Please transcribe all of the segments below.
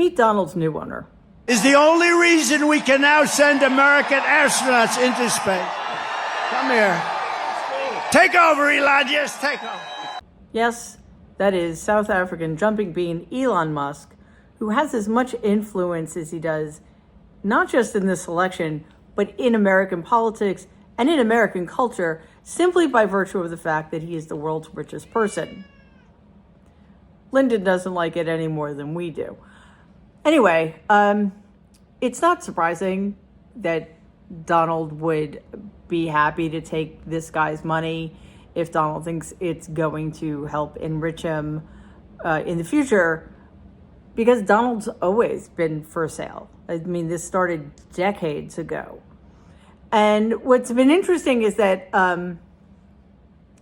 Meet Donald's new owner. Is the only reason we can now send American astronauts into space. Come here. Take over, Elon. Just take over. Yes, that is South African jumping bean Elon Musk, who has as much influence as he does, not just in this election, but in American politics and in American culture, simply by virtue of the fact that he is the world's richest person. Lyndon doesn't like it any more than we do. Anyway, it's not surprising that Donald would be happy to take this guy's money if Donald thinks it's going to help enrich him in the future, because Donald's always been for sale. I mean, this started decades ago. And what's been interesting is that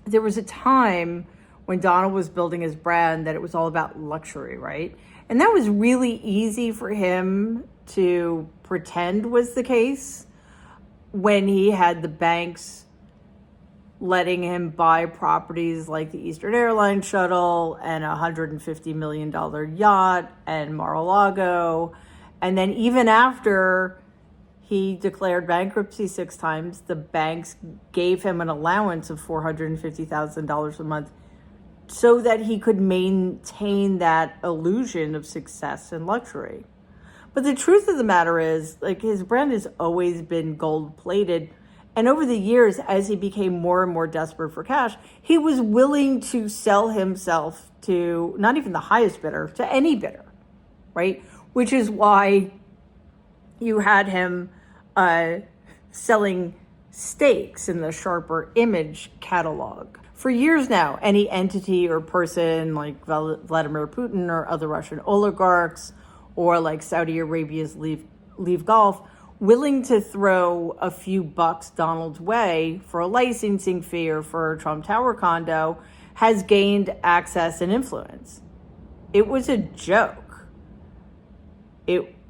there was a time when Donald was building his brand that it was all about luxury, right? And that was really easy for him to pretend was the case when he had the banks letting him buy properties like the Eastern Airlines shuttle and a $150 million yacht and Mar-a-Lago. And then even after he declared bankruptcy 6 times, the banks gave him an allowance of $450,000 a month so that he could maintain that illusion of success and luxury. But the truth of the matter is, like, his brand has always been gold-plated. And over the years, as he became more and more desperate for cash, he was willing to sell himself to not even the highest bidder, to any bidder, right? Which is why you had him selling stakes in the Sharper Image catalog. For years now, any entity or person like Vladimir Putin or other Russian oligarchs or like Saudi Arabia's Leave Golf, willing to throw a few bucks Donald's way for a licensing fee or for a Trump Tower condo, has gained access and influence. It was a joke.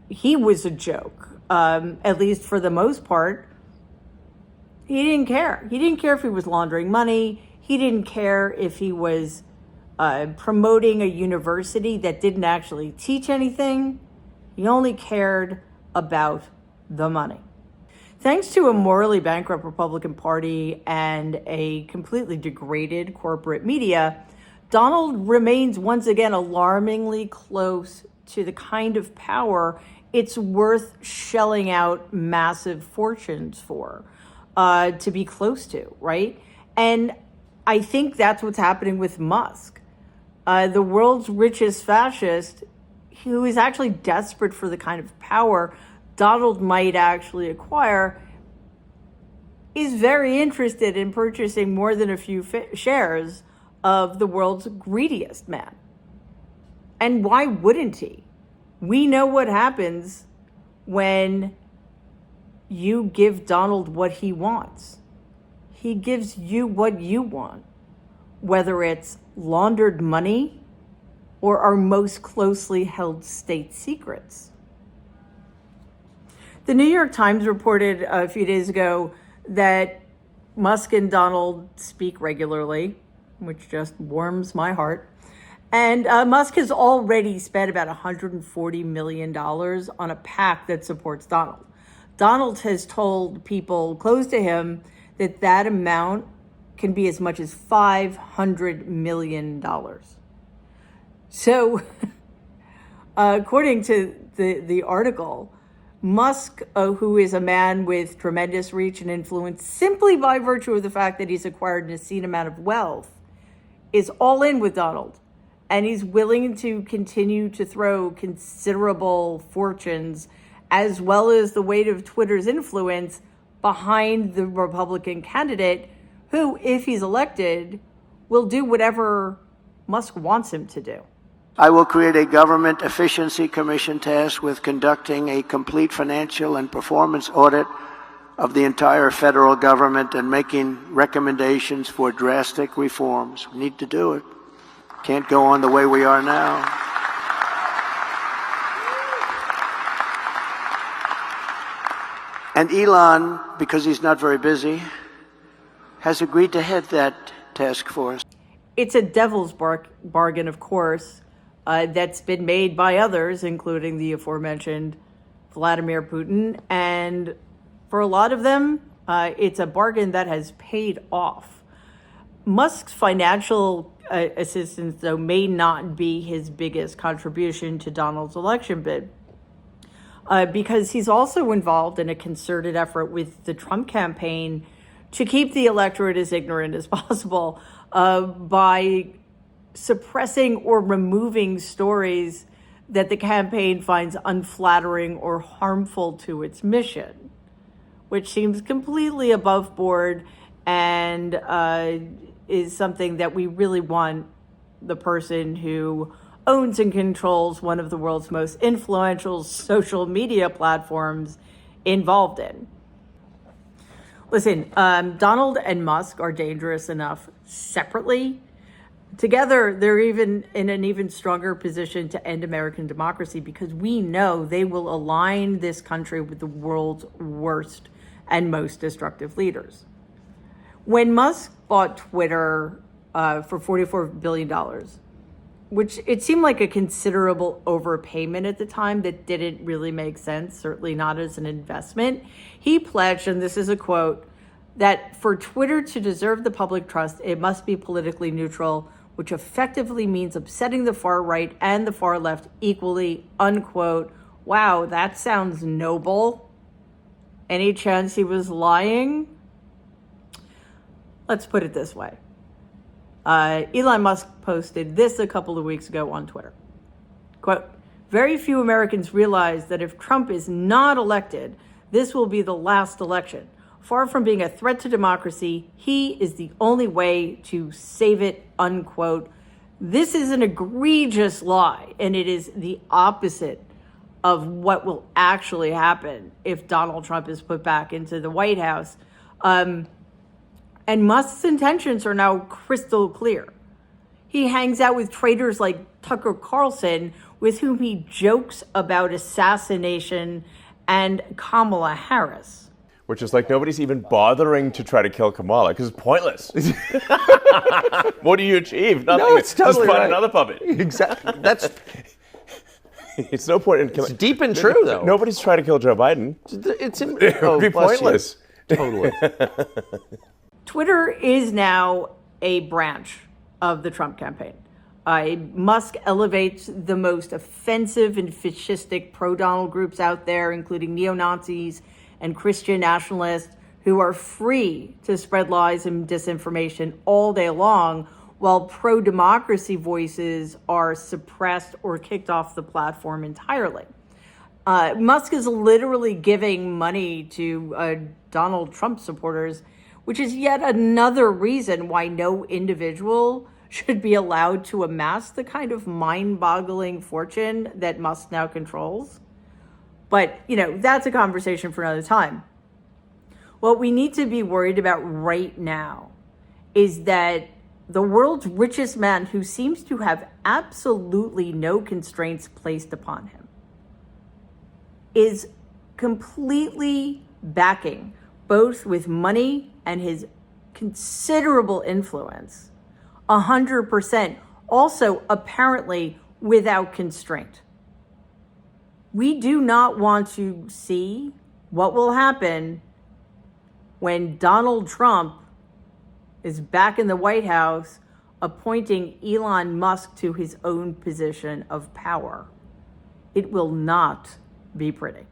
He was a joke, at least for the most part. He didn't care. He didn't care if he was laundering money. He didn't care if he was promoting a university that didn't actually teach anything. He only cared about the money. Thanks to a morally bankrupt Republican Party and a completely degraded corporate media, Donald remains once again alarmingly close to the kind of power it's worth shelling out massive fortunes for, to be close to, right? And I think that's what's happening with Musk. The world's richest fascist, who is actually desperate for the kind of power Donald might actually acquire, is very interested in purchasing more than a few shares of the world's greediest man. And why wouldn't he? We know what happens when you give Donald what he wants. He gives you what you want, whether it's laundered money or our most closely held state secrets. The New York Times reported a few days ago that Musk and Donald speak regularly, which just warms my heart. And Musk has already spent about $140 million on a PAC that supports Donald. Donald has told people close to him that amount can be as much as $500 million. So, according to the article, Musk, who is a man with tremendous reach and influence, simply by virtue of the fact that he's acquired an obscene amount of wealth, is all in with Donald. And he's willing to continue to throw considerable fortunes, as well as the weight of Twitter's influence, behind the Republican candidate, who, if he's elected, will do whatever Musk wants him to do. I will create a government efficiency commission tasked with conducting a complete financial and performance audit of the entire federal government and making recommendations for drastic reforms. We need to do it. Can't go on the way we are now. And Elon, because he's not very busy, has agreed to head that task force. It's a devil's bargain, of course, that's been made by others, including the aforementioned Vladimir Putin. And for a lot of them, it's a bargain that has paid off. Musk's financial assistance, though, may not be his biggest contribution to Donald's election bid, because he's also involved in a concerted effort with the Trump campaign to keep the electorate as ignorant as possible by suppressing or removing stories that the campaign finds unflattering or harmful to its mission, which seems completely above board and is something that we really want the person who owns and controls one of the world's most influential social media platforms involved in. Listen, Donald and Musk are dangerous enough separately. Together, they're even in an even stronger position to end American democracy, because we know they will align this country with the world's worst and most destructive leaders. When Musk bought Twitter for $44 billion, which it seemed like a considerable overpayment at the time that didn't really make sense, certainly not as an investment, he pledged, and this is a quote, that for Twitter to deserve the public trust, it must be politically neutral, which effectively means upsetting the far right and the far left equally, unquote. Wow, that sounds noble. Any chance he was lying? Let's put it this way. Elon Musk posted this a couple of weeks ago on Twitter. Quote, very few Americans realize that if Trump is not elected, this will be the last election. Far from being a threat to democracy, he is the only way to save it, unquote. This is an egregious lie, and it is the opposite of what will actually happen if Donald Trump is put back into the White House. And Musk's intentions are now crystal clear. He hangs out with traitors like Tucker Carlson, with whom he jokes about assassination, and Kamala Harris. Which is like nobody's even bothering to try to kill Kamala because it's pointless. What do you achieve? Nothing. No, it's totally just find right. another puppet. Exactly. That's It's no point in killing. it's deep and true, though. Nobody's trying to kill Joe Biden. It would be pointless. Totally. Twitter is now a branch of the Trump campaign. Musk elevates the most offensive and fascistic pro-Donald groups out there, including neo-Nazis and Christian nationalists, who are free to spread lies and disinformation all day long, while pro-democracy voices are suppressed or kicked off the platform entirely. Musk is literally giving money to Donald Trump supporters, which is yet another reason why no individual should be allowed to amass the kind of mind-boggling fortune that Musk now controls. But, that's a conversation for another time. What we need to be worried about right now is that the world's richest man, who seems to have absolutely no constraints placed upon him, is completely backing, both with money and his considerable influence, 100%, also apparently without constraint. We do not want to see what will happen when Donald Trump is back in the White House appointing Elon Musk to his own position of power. It will not be pretty.